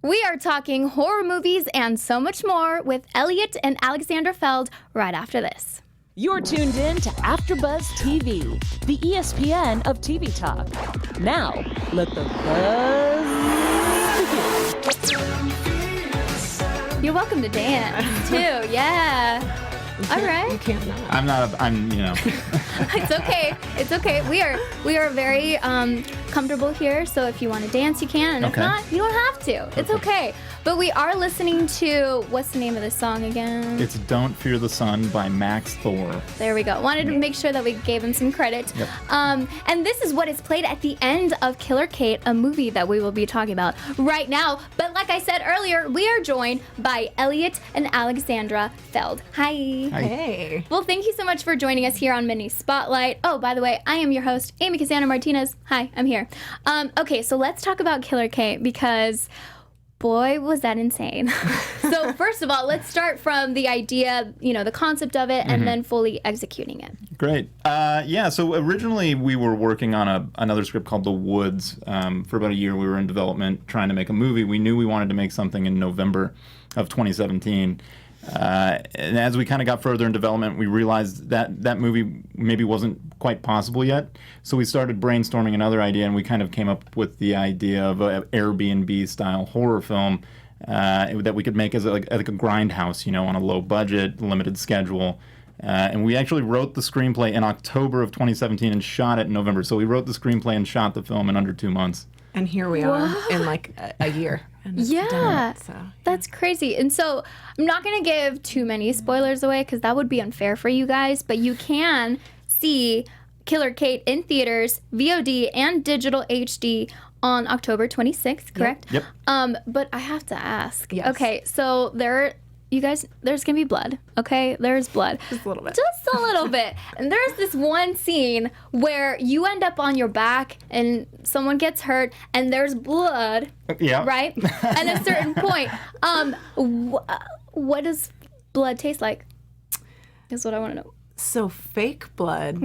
We are talking horror movies and so much more with Elliot and Alexandra Feld right after this. You're tuned in to AFTERBUZZ TV, the ESPN of TV talk. Now, let the buzz begin. You're welcome to dance, too. Yeah. All right. You can't not. It's okay. It's okay. We are very comfortable here, so if you want to dance, you can, and if not, you don't have to. Perfect. It's okay. But we are listening to, what's the name of this song again? It's Don't Fear the Sun by Max Thor. There we go. Wanted to make sure that we gave him some credit. Yep. And this is what is played at the end of Killer Kate, a movie that we will be talking about right now. But like I said earlier, we are joined by Elliot and Alexandra Feld. Hi. Hi. Hey. Well, thank you so much for joining us here on Mini Spotlight. Oh, by the way, I am your host, Amy Cassandra Martinez. Hi, I'm here. Okay, so let's talk about Killer Kate because boy, was that insane. So first of all, let's start from the idea, the concept of it, and then fully executing it. Great. So originally we were working on another script called The Woods. For about a year we were in development trying to make a movie. We knew we wanted to make something in November of 2017. And as we kind of got further in development, we realized that movie maybe wasn't quite possible yet. So we started brainstorming another idea, and we kind of came up with the idea of an Airbnb-style horror film that we could make as like a grindhouse, on a low budget, limited schedule. And we actually wrote the screenplay in October of 2017 and shot it in November. So we wrote the screenplay and shot the film in under 2 months. And here we are in like a year. Yeah, that's crazy. And so I'm not going to give too many spoilers away because that would be unfair for you guys, but you can see Killer Kate in theaters, VOD, and digital HD on October 26th, correct? Yep. But I have to ask. Yes. Okay, so there's going to be blood, okay? There's blood. Just a little bit. Just a little bit. And there's this one scene where you end up on your back and someone gets hurt and there's blood. Yeah. Right? At a certain point. What does blood taste like? Is what I want to know. So fake blood,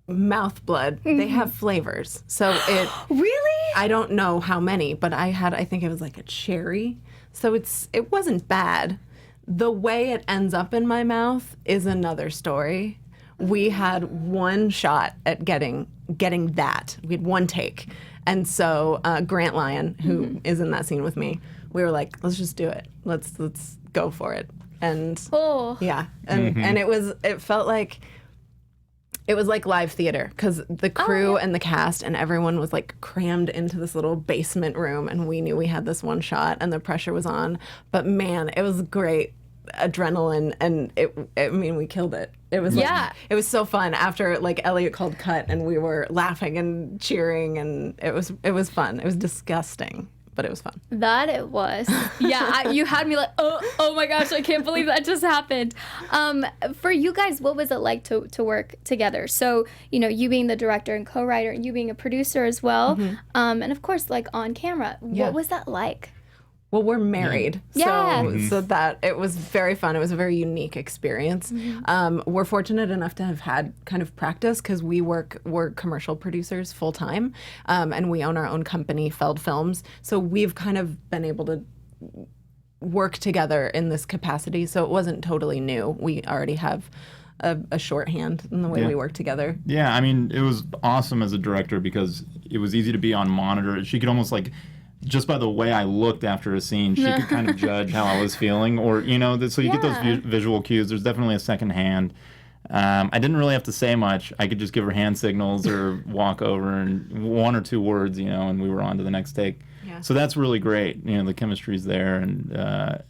mouth blood, they have flavors. So it... Really? I don't know how many, but I think it was like a cherry. So it wasn't bad. The way it ends up in my mouth is another story. We had one shot at getting that. We had one take. And so Grant Lyon, who is in that scene with me, we were like, let's just do it. Let's go for it. And yeah. And it felt like it was like live theater because the crew and the cast and everyone was like crammed into this little basement room, and we knew we had this one shot and the pressure was on. But man, it was great adrenaline, and we killed it. It was it was so fun after like Elliot called cut and we were laughing and cheering, and it was fun. It was disgusting, but it was fun. That it was. Yeah, you had me like, oh my gosh, I can't believe that just happened. For you guys, what was it like to work together? So, you being the director and co-writer, and you being a producer as well, and of course, like on camera, what was that like? Well, we're married, so that it was very fun. It was a very unique experience. We're fortunate enough to have had kind of practice because we're commercial producers full time, and we own our own company, Feld Films. So we've kind of been able to work together in this capacity. So it wasn't totally new. We already have a shorthand in the way we work together. Yeah, I mean, it was awesome as a director because it was easy to be on monitor. She could almost like, just by the way I looked after a scene, she could kind of judge how I was feeling, or so you get those visual cues. There's definitely a second hand. I didn't really have to say much. I could just give her hand signals or walk over and one or two words, and we were on to the next take. Yeah. So that's really great. The chemistry's there, and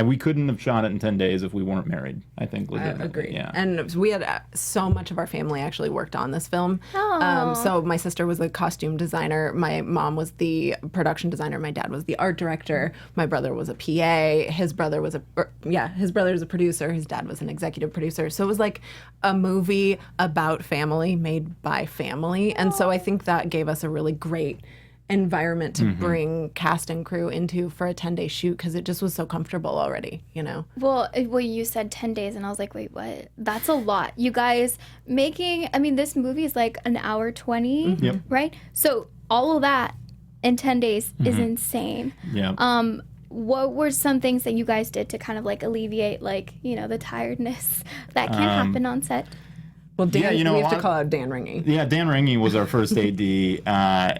we couldn't have shot it in 10 days if we weren't married, I think. I agree. Yeah. And we had so much of our family actually worked on this film. So my sister was the costume designer. My mom was the production designer. My dad was the art director. My brother was a PA. His brother was a producer. His dad was an executive producer. So it was like a movie about family made by family. And so I think that gave us a really great environment to bring cast and crew into for a 10-day shoot because it just was so comfortable already, Well, you said 10 days and I was like, wait, what? That's a lot. You guys this movie is like an hour 20, right? So all of that in 10 days is insane. Yeah. What were some things that you guys did to kind of like alleviate like, you know, the tiredness that can happen on set? Well, Dan, Yeah, you know, we a have to lot- call out Dan Ringy. Yeah, Dan Ringy was our first AD,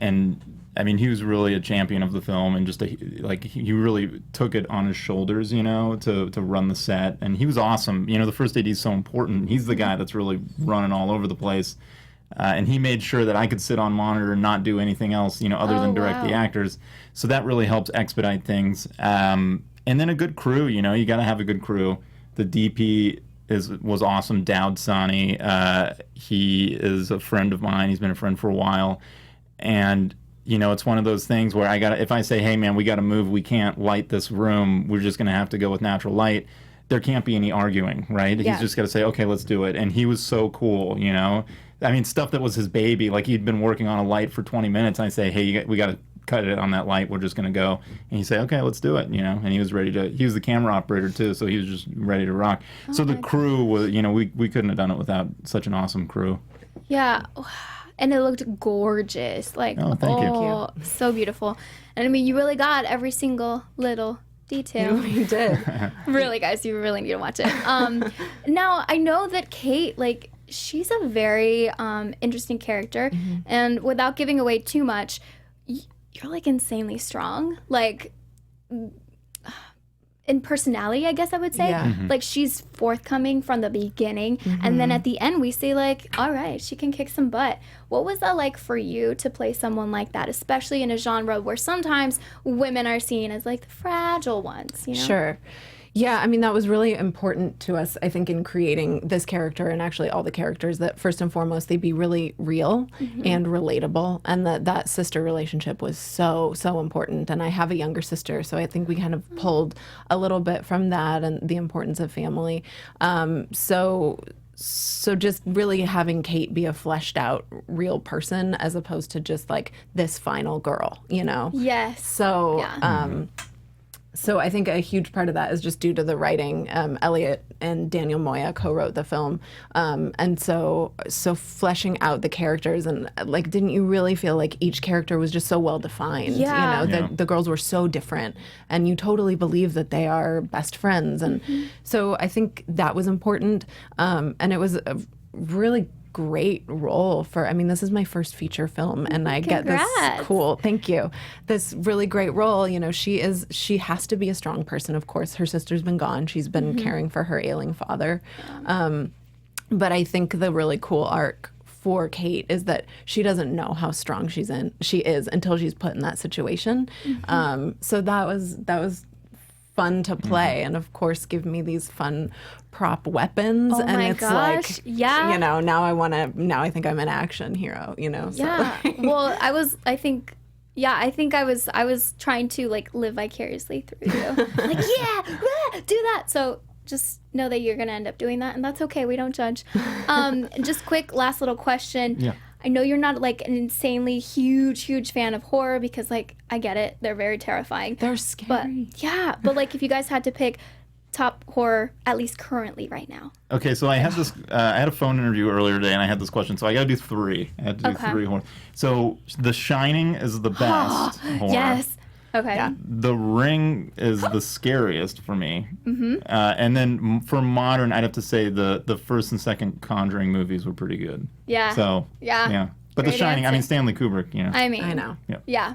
and I mean, he was really a champion of the film, and just he really took it on his shoulders, you know, to run the set, and he was awesome. You know, the first AD is so important. He's the guy that's really running all over the place, and he made sure that I could sit on monitor and not do anything else, you know, other than direct the actors. So that really helped expedite things. And then a good crew, you know, you got to have a good crew. The DP was awesome, Dowd Sani. He is a friend of mine. He's been a friend for a while, and you know, it's one of those things where if I say, hey man, we got to move, we can't light this room, we're just going to have to go with natural light, there can't be any arguing, right? Yeah. He's just got to say, okay, let's do it. And he was so cool, you know? I mean, stuff that was his baby, like he'd been working on a light for 20 minutes, and I say, hey, we got to cut it on that light, we're just going to go. And he'd say, okay, let's do it, you know? And he was he was the camera operator too, so he was just ready to rock. So the crew was, you know, we couldn't have done it without such an awesome crew. Yeah. And it looked gorgeous. Like, thank you. So beautiful. And I mean, you really got every single little detail. You did. Really, guys, you really need to watch it. Now, I know that Kate, like, she's a very interesting character. And without giving away too much, you're, like, insanely strong. Like, in personality, I guess I would say. Yeah. Like, she's forthcoming from the beginning. And then at the end, we say, like, all right, she can kick some butt. What was that like for you to play someone like that, especially in a genre where sometimes women are seen as, like, the fragile ones, you know? Sure. Yeah, I mean, that was really important to us, I think, in creating this character and actually all the characters, that first and foremost, they be really real and relatable, and that sister relationship was so, so important. And I have a younger sister, so I think we kind of pulled a little bit from that and the importance of family. So just really having Kate be a fleshed out real person as opposed to just like this final girl, you know? Yes. So, Yeah. So I think a huge part of that is just due to the writing. Elliot and Daniel Moya co-wrote the film, and so fleshing out the characters, and like, didn't you really feel like each character was just so well defined? Yeah. You know, the girls were so different, and you totally believe that they are best friends, and so I think that was important, and it was a really great role I mean, this is my first feature film, and I get this thank you, this really great role. You know, she has to be a strong person, of course. Her sister's been gone. She's been caring for her ailing father. But I think the really cool arc for Kate is that she doesn't know how strong she is until she's put in that situation. So that was fun to play, and of course give me these fun prop weapons. Oh and my it's gosh, like, yeah. you know, now I think I'm an action hero, you know. So. Yeah. Well, I think I was trying to like live vicariously through you. Like, yeah, do that. So just know that you're gonna end up doing that, and that's okay. We don't judge. Just quick last little question. Yeah. I know you're not like an insanely huge fan of horror, because like I get it, they're very terrifying. They're scary. But like if you guys had to pick top horror, at least currently right now. Okay, so I had this. I had a phone interview earlier today, and I had this question. So I got to do three. I had to do three horror. So The Shining is the best horror. Yes. Okay. Yeah. The Ring is the scariest for me. And then for modern, I'd have to say the first and second Conjuring movies were pretty good. Yeah. So Yeah. But The Great Shining, I mean answer. Stanley Kubrick, you know. I mean. I know. Yeah.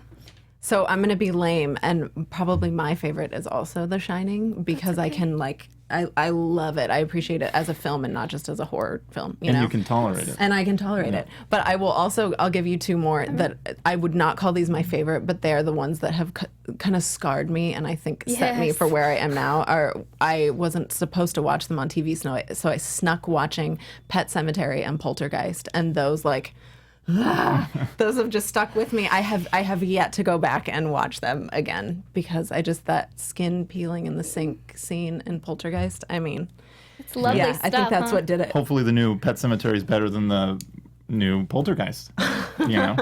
So I'm gonna be lame, and probably my favorite is also The Shining, because I can like I love it. I appreciate it as a film and not just as a horror film. You and know? you can tolerate it. And I can tolerate it. But I'll give you two more that I would not call these my favorite, but they are the ones that have kind of scarred me and I think set me Yes. for where I am now. I wasn't supposed to watch them on TV, so I snuck watching Pet Sematary and Poltergeist, and those like, those have just stuck with me. I have yet to go back and watch them again, because that skin peeling in the sink scene in Poltergeist, I mean, It's lovely yeah, stuff. I think that's what did it. Hopefully the new Pet Sematary is better than the new Poltergeist. You know?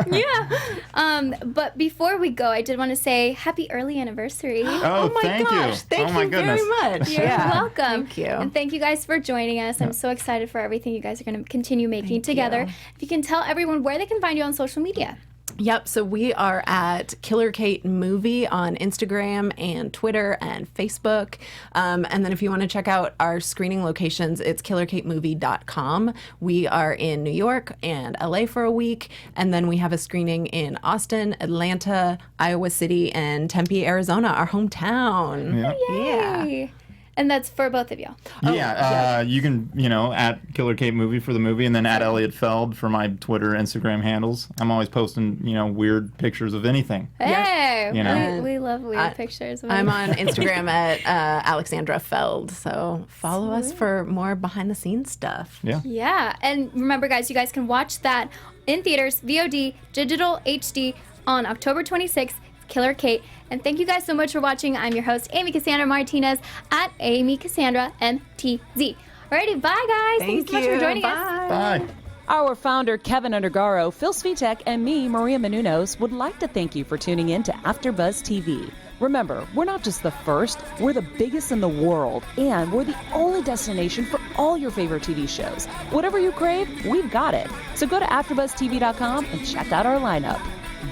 Yeah. But before we go, I did want to say happy early anniversary. Oh, my thank gosh, you. thank oh my you goodness. very much. You're Yeah, welcome. Thank you. And thank you guys for joining us. I'm so excited for everything you guys are going to continue making together. you. If you can tell everyone where they can find you on social media. Yep, so we are at Killer Kate Movie on Instagram and Twitter and Facebook. And then if you want to check out our screening locations, it's killerkatemovie.com. We are in New York and LA for a week, and then we have a screening in Austin, Atlanta, Iowa City, and Tempe, Arizona, our hometown. Yeah. Yay! And that's for both of you. You can, at Killer Kate Movie for the movie, and then at Elliot Feld for my Twitter, Instagram handles. I'm always posting, weird pictures of anything. Hey, know. we love weird pictures. I'm on Instagram at Alexandra Feld, so follow us for more behind-the-scenes stuff. Yeah. Yeah, and remember, guys, you guys can watch that in theaters, VOD, digital HD on October 26th. Killer Kate. And thank you guys so much for watching. I'm your host, Amy Cassandra Martinez at Amy Cassandra MTZ. Alrighty, bye guys. Thank you so much for joining us. Bye. Our founder, Kevin Undergaro, Phil Svitek, and me, Maria Menounos, would like to thank you for tuning in to AfterBuzz TV. Remember, we're not just the first, we're the biggest in the world, and we're the only destination for all your favorite TV shows. Whatever you crave, we've got it. So go to AfterBuzzTV.com and check out our lineup.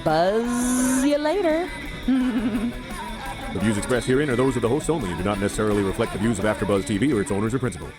Buzz you later. The views expressed herein are those of the hosts only and do not necessarily reflect the views of AfterBuzz TV or its owners or principals.